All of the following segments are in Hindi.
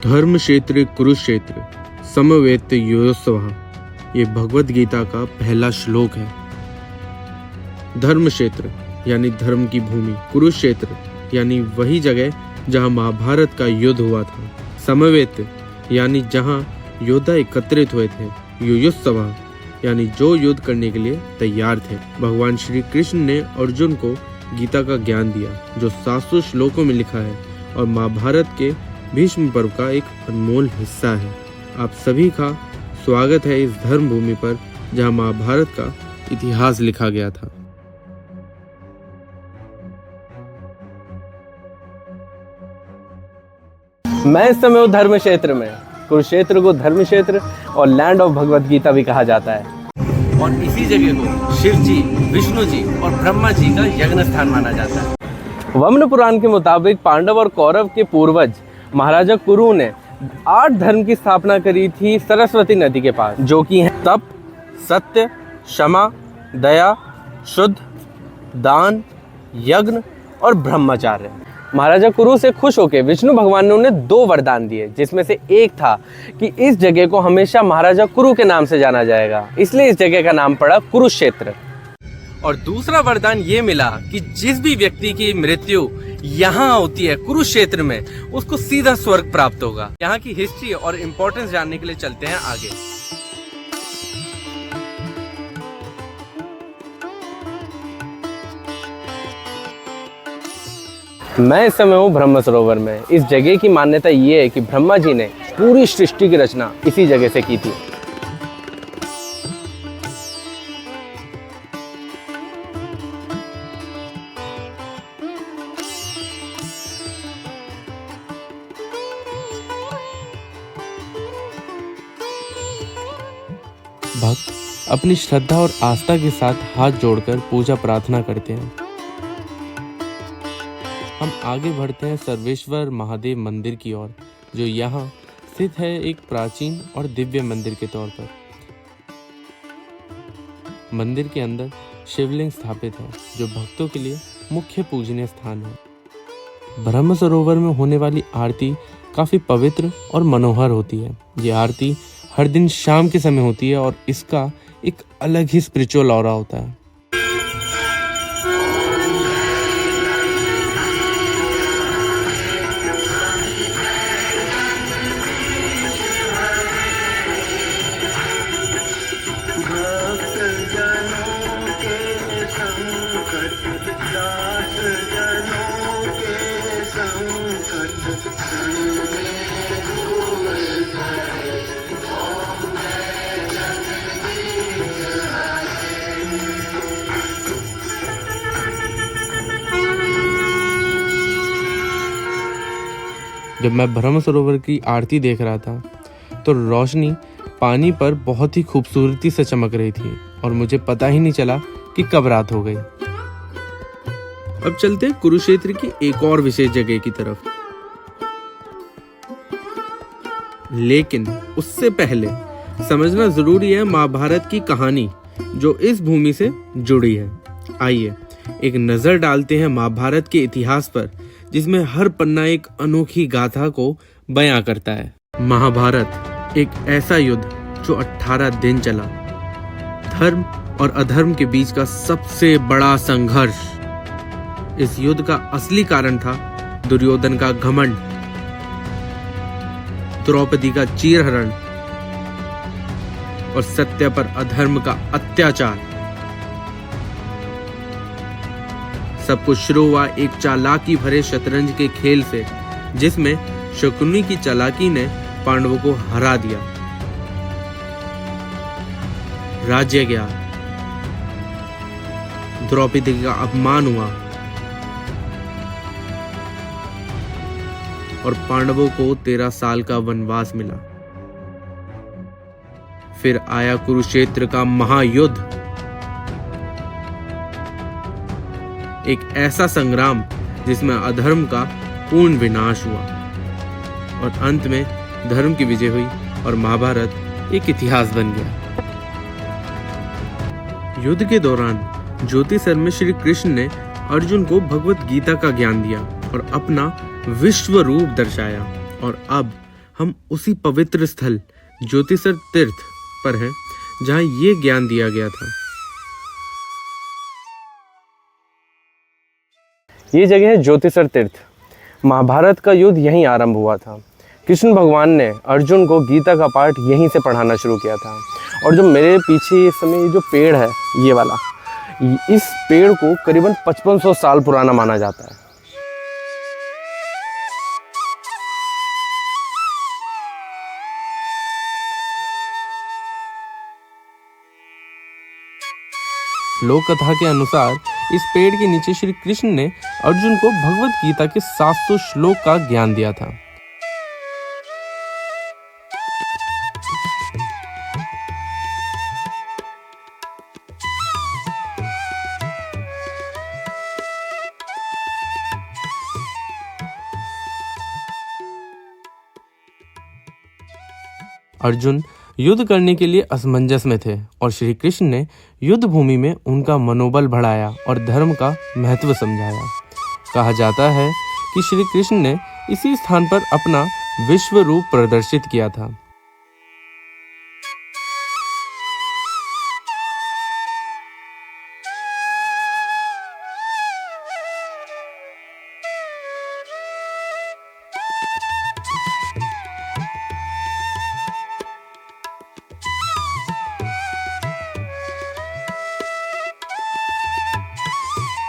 धर्म क्षेत्र कुरुक्षेत्र समवेत योत्सवः, ये भगवत गीता का पहला श्लोक है। धर्म क्षेत्र यानी धर्म की भूमि, कुरुक्षेत्र यानी वही जगह जहां महाभारत का युद्ध हुआ था, समवेत यानी जहां योद्धा एकत्रित हुए थे, योत्सवः यानी जो युद्ध करने के लिए तैयार थे। भगवान श्री कृष्ण ने अर्जुन को गीता का ज्ञान दिया जो 700 श्लोकों में लिखा है और महाभारत के भीष्म पर्व का एक अनमोल हिस्सा है। आप सभी का स्वागत है इस धर्म भूमि पर जहां महाभारत का इतिहास लिखा गया था। मैं इस समय हूँ धर्म क्षेत्र में। कुरुक्षेत्र को धर्म क्षेत्र और लैंड ऑफ भगवत गीता भी कहा जाता है और इसी जगह को शिव जी, विष्णु जी और ब्रह्मा जी का यज्ञ स्थान माना जाता है। वमन पुराण के मुताबिक पांडव और कौरव के पूर्वज महाराजा कुरु ने 8 धर्म की स्थापना करी थी सरस्वती नदी के पास, जो कि हैं तप, सत्य, क्षमा, दया, शुद्ध, दान, यज्ञ और ब्रह्मचार्य। महाराजा कुरु से खुश होकर विष्णु भगवान ने उन्हें 2 वरदान दिए, जिसमें से एक था कि इस जगह को हमेशा महाराजा कुरु के नाम से जाना जाएगा, इसलिए इस जगह का नाम पड़ा कुरुक्षेत्र। और दूसरा वरदान ये मिला कि जिस भी व्यक्ति की मृत्यु यहाँ होती है कुरुक्षेत्र में, उसको सीधा स्वर्ग प्राप्त होगा। यहाँ की हिस्ट्री और इम्पोर्टेंस जानने के लिए चलते हैं आगे। मैं इस समय हूँ ब्रह्म सरोवर में। इस जगह की मान्यता ये है कि ब्रह्मा जी ने पूरी सृष्टि की रचना इसी जगह से की थी। भक्त अपनी श्रद्धा और आस्था के साथ हाथ जोड़कर पूजा प्रार्थना करते हैं। हम आगे बढ़ते हैं सर्वेश्वर महादेव मंदिर की ओर, जो यहाँ स्थित है एक प्राचीन और दिव्य मंदिर के तौर पर। मंदिर के अंदर शिवलिंग स्थापित है, जो भक्तों के लिए मुख्य पूजनीय स्थान है। ब्रह्म सरोवर में होने वाली आरती काफी पवित्र और मनोहर होती है। ये आरती हर दिन शाम के समय होती है और इसका एक अलग ही स्पिरिचुअल ऑरा होता है। जब मैं ब्रह्म सरोवर की आरती देख रहा था तो रोशनी पानी पर बहुत ही खूबसूरती से चमक रही थी और मुझे पता ही नहीं चला कि कब रात हो गई। अब चलते हैं कुरुक्षेत्र की एक और विशेष जगह की तरफ, लेकिन उससे पहले समझना जरूरी है महाभारत की कहानी जो इस भूमि से जुड़ी है। आइए एक नजर डालते हैं महाभारत के इतिहास पर, जिसमें हर पन्ना एक अनोखी गाथा को बयां करता है। महाभारत एक ऐसा युद्ध जो 18 दिन चला, धर्म और अधर्म के बीच का सबसे बड़ा संघर्ष। इस युद्ध का असली कारण था दुर्योधन का घमंड, द्रौपदी का चीरहरण और सत्य पर अधर्म का अत्याचार। सब कुछ शुरू हुआ एक चालाकी भरे शतरंज के खेल से, जिसमें शकुनी की चालाकी ने पांडवों को हरा दिया। राज्य गया, द्रौपदी का अपमान हुआ और पांडवों को 13 साल का वनवास मिला। फिर आया कुरुक्षेत्र का महायुद्ध, एक ऐसा संग्राम जिसमें अधर्म का पूर्ण विनाश हुआ और अंत में धर्म की विजय हुई और महाभारत एक इतिहास बन गया। युद्ध के दौरान ज्योतिषर में श्री कृष्ण ने अर्जुन को भगवत गीता का ज्ञान दिया और अपना विश्व रूप दर्शाया। और अब हम उसी पवित्र स्थल ज्योतिषर तीर्थ पर हैं जहां ये ज्ञान दिया गया था। ये जगह है ज्योतिषर तीर्थ। महाभारत का युद्ध यहीं आरंभ हुआ था। कृष्ण भगवान ने अर्जुन को गीता का पाठ यहीं से पढ़ाना शुरू किया था। और जो मेरे पीछे इस समय जो पेड़ है, ये वाला, इस पेड़ को करीबन 5500 साल पुराना माना जाता है। लोक कथा के अनुसार इस पेड़ के नीचे श्री कृष्ण ने अर्जुन को भगवत गीता के 700 श्लोक का ज्ञान दिया था। अर्जुन युद्ध करने के लिए असमंजस में थे और श्री कृष्ण ने युद्ध भूमि में उनका मनोबल बढ़ाया और धर्म का महत्व समझाया। कहा जाता है कि श्री कृष्ण ने इसी स्थान पर अपना विश्व रूप प्रदर्शित किया था।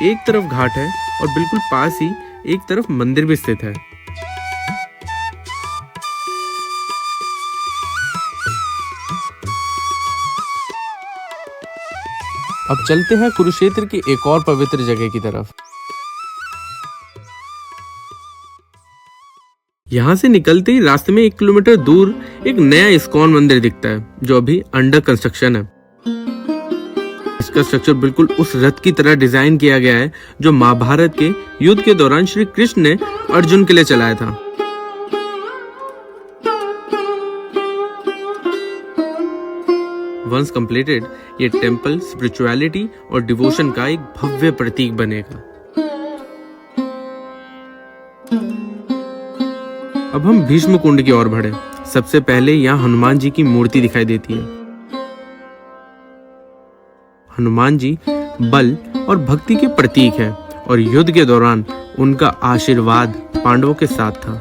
एक तरफ घाट है और बिल्कुल पास ही एक तरफ मंदिर भी स्थित है। अब चलते हैं कुरुक्षेत्र की एक और पवित्र जगह की तरफ। यहां से निकलते ही रास्ते में 1 किलोमीटर दूर एक नया इस्कॉन मंदिर दिखता है जो अभी अंडर कंस्ट्रक्शन है। इसका स्ट्रक्चर बिल्कुल उस रथ की तरह डिजाइन किया गया है जो महाभारत के युद्ध के दौरान श्री कृष्ण ने अर्जुन के लिए चलाया था। वंस कंप्लीटेड, ये टेम्पल स्पिरिचुअलिटी और डिवोशन का एक भव्य प्रतीक बनेगा। अब हम भीष्म कुंड की ओर बढ़े। सबसे पहले यहाँ हनुमान जी की मूर्ति दिखाई देती है। हनुमान जी बल और भक्ति के प्रतीक है और युद्ध के दौरान उनका आशीर्वाद पांडवों के साथ था।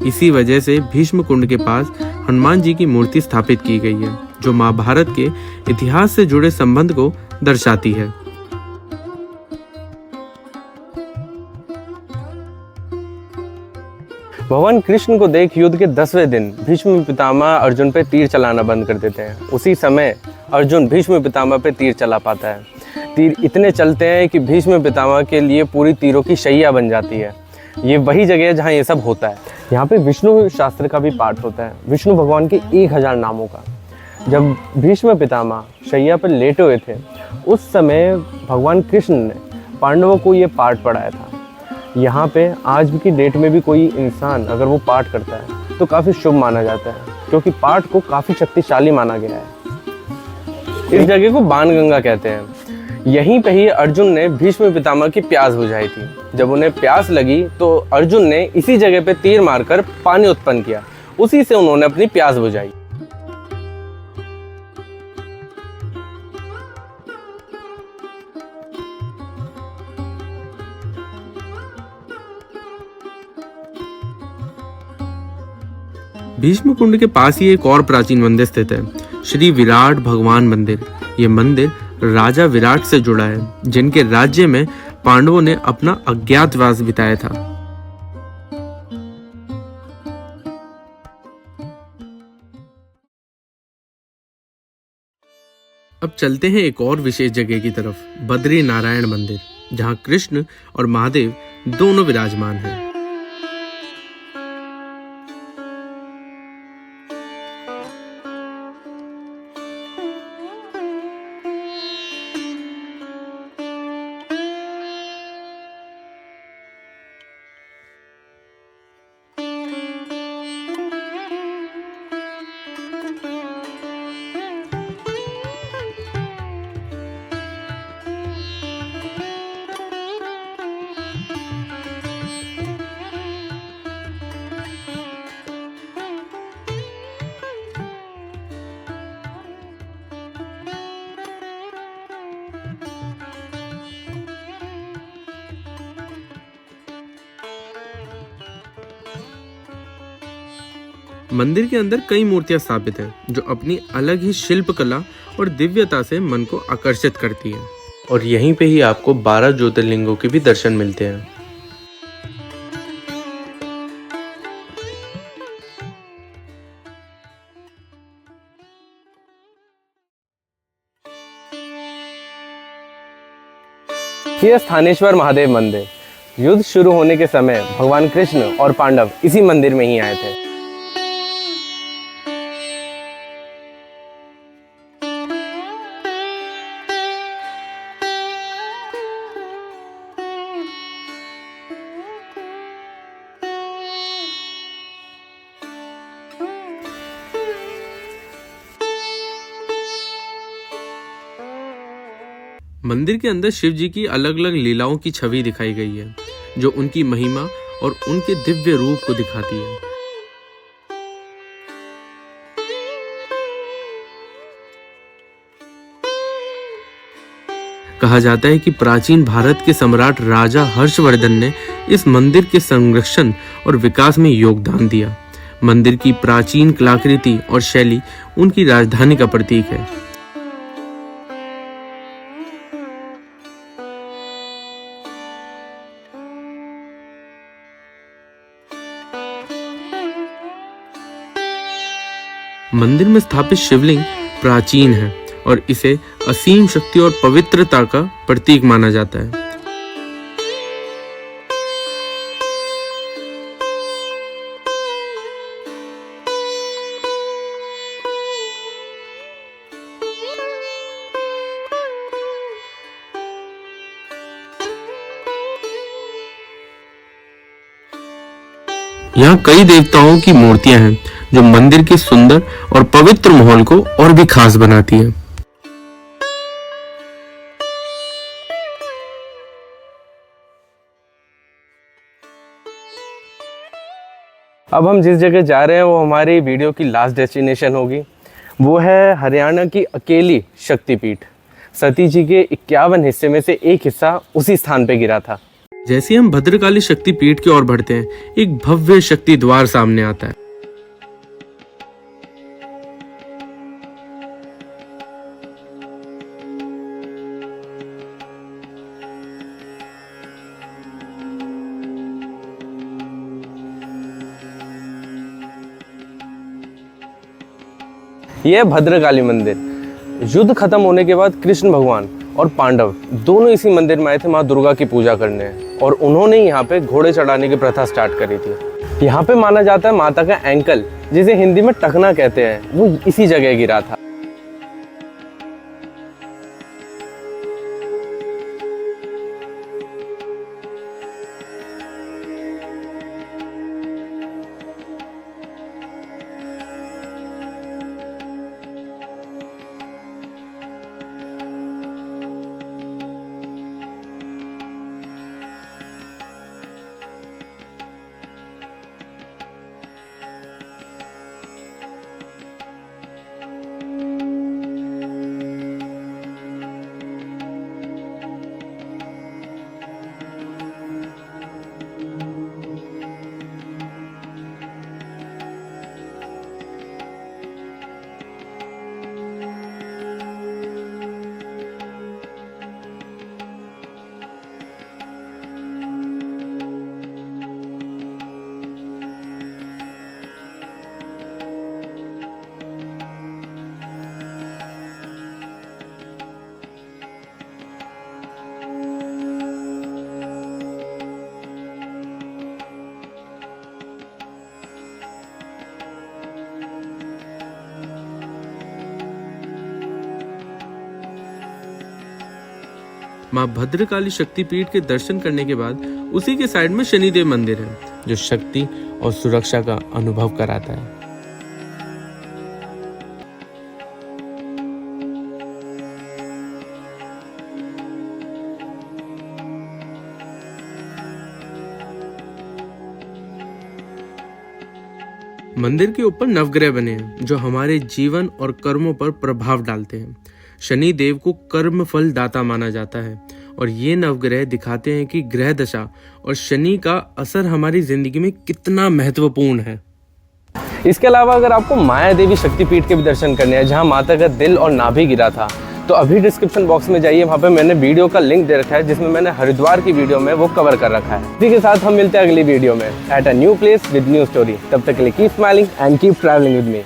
इसी वजह से भीष्म कुंड के पास हनुमान जी की मूर्ति स्थापित की गई है जो महाभारत के इतिहास से जुड़े संबंध को दर्शाती है। भगवान कृष्ण को देख युद्ध के 10वें दिन भीष्म पितामह अर्जुन पे तीर चलाना बंद कर देते हैं। उसी समय अर्जुन भीष्म पितामह पे तीर चला पाता है। तीर इतने चलते हैं कि भीष्म पितामह के लिए पूरी तीरों की शैया बन जाती है। ये वही जगह है जहाँ ये सब होता है। यहाँ पे विष्णु शास्त्र का भी पाठ होता है, विष्णु भगवान के 1000 नामों का। जब भीष्म पितामह शैया पर लेटे हुए थे उस समय भगवान कृष्ण ने पांडवों को ये पाठ पढ़ाया था। यहाँ पे आज की डेट में भी कोई इंसान अगर वो पाठ करता है तो काफ़ी शुभ माना जाता है, क्योंकि पाठ को काफ़ी शक्तिशाली माना गया है। इस जगह को बाणगंगा कहते हैं। यहीं पे ही अर्जुन ने भीष्म पितामह की प्यास बुझाई थी। जब उन्हें प्यास लगी तो अर्जुन ने इसी जगह पे तीर मारकर पानी उत्पन्न किया। उसी से उन्होंने अपनी प्यास बुझाई। भीष्म कुंड के पास ही एक और प्राचीन मंदिर स्थित है, श्री विराट भगवान मंदिर। ये मंदिर राजा विराट से जुड़ा है जिनके राज्य में पांडवों ने अपना अज्ञातवास बिताया था। अब चलते हैं एक और विशेष जगह की तरफ, बद्री नारायण मंदिर, जहां कृष्ण और महादेव दोनों विराजमान हैं। मंदिर के अंदर कई मूर्तियां स्थापित हैं जो अपनी अलग ही शिल्प कला और दिव्यता से मन को आकर्षित करती है। और यहीं पे ही आपको 12 ज्योतिर्लिंगों के भी दर्शन मिलते हैं। ये स्थानेश्वर महादेव मंदिर। युद्ध शुरू होने के समय भगवान कृष्ण और पांडव इसी मंदिर में ही आए थे। मंदिर के अंदर शिव जी की अलग अलग लीलाओं की छवि दिखाई गई है जो उनकी महिमा और उनके दिव्य रूप को दिखाती है। कहा जाता है कि प्राचीन भारत के सम्राट राजा हर्षवर्धन ने इस मंदिर के संरक्षण और विकास में योगदान दिया। मंदिर की प्राचीन कलाकृति और शैली उनकी राजधानी का प्रतीक है। मंदिर में स्थापित शिवलिंग प्राचीन है और इसे असीम शक्ति और पवित्रता का प्रतीक माना जाता है। यहाँ कई देवताओं की मूर्तियां हैं जो मंदिर के सुंदर और पवित्र माहौल को और भी खास बनाती है। अब हम जिस जगह जा रहे हैं वो हमारी वीडियो की लास्ट डेस्टिनेशन होगी। वो है हरियाणा की अकेली शक्तिपीठ। सती जी के 51 हिस्से में से एक हिस्सा उसी स्थान पे गिरा था। जैसे ही हम भद्रकाली शक्तिपीठ की ओर बढ़ते हैं, एक भव्य शक्ति द्वार सामने आता है। यह भद्रकाली मंदिर। युद्ध खत्म होने के बाद कृष्ण भगवान और पांडव दोनों इसी मंदिर में आए थे माँ दुर्गा की पूजा करने, और उन्होंने यहाँ पे घोड़े चढ़ाने की प्रथा स्टार्ट करी थी। यहाँ पे माना जाता है माता का एंकल, जिसे हिंदी में टखना कहते हैं, वो इसी जगह गिरा था। माँ भद्रकाली शक्तिपीठ के दर्शन करने के बाद उसी के साइड में शनिदेव मंदिर है जो शक्ति और सुरक्षा का अनुभव कराता है। मंदिर के ऊपर नवग्रह बने हैं जो हमारे जीवन और कर्मों पर प्रभाव डालते हैं। शनि देव को कर्म फल दाता माना जाता है और ये नवग्रह दिखाते हैं कि ग्रह दशा और शनि का असर हमारी जिंदगी में कितना महत्वपूर्ण है। इसके अलावा अगर आपको माया देवी शक्तिपीठ के भी दर्शन करने हैं, जहाँ माता का दिल और नाभि गिरा था, तो अभी डिस्क्रिप्शन बॉक्स में जाइए, वहाँ पे मैंने वीडियो का लिंक दे रखा है, जिसमें मैंने हरिद्वार की वीडियो में वो कवर कर रखा है। इसी के साथ हम मिलते हैं अगली वीडियो में at a new place with new story. तब तक के लिए keep smiling and keep travelling with me.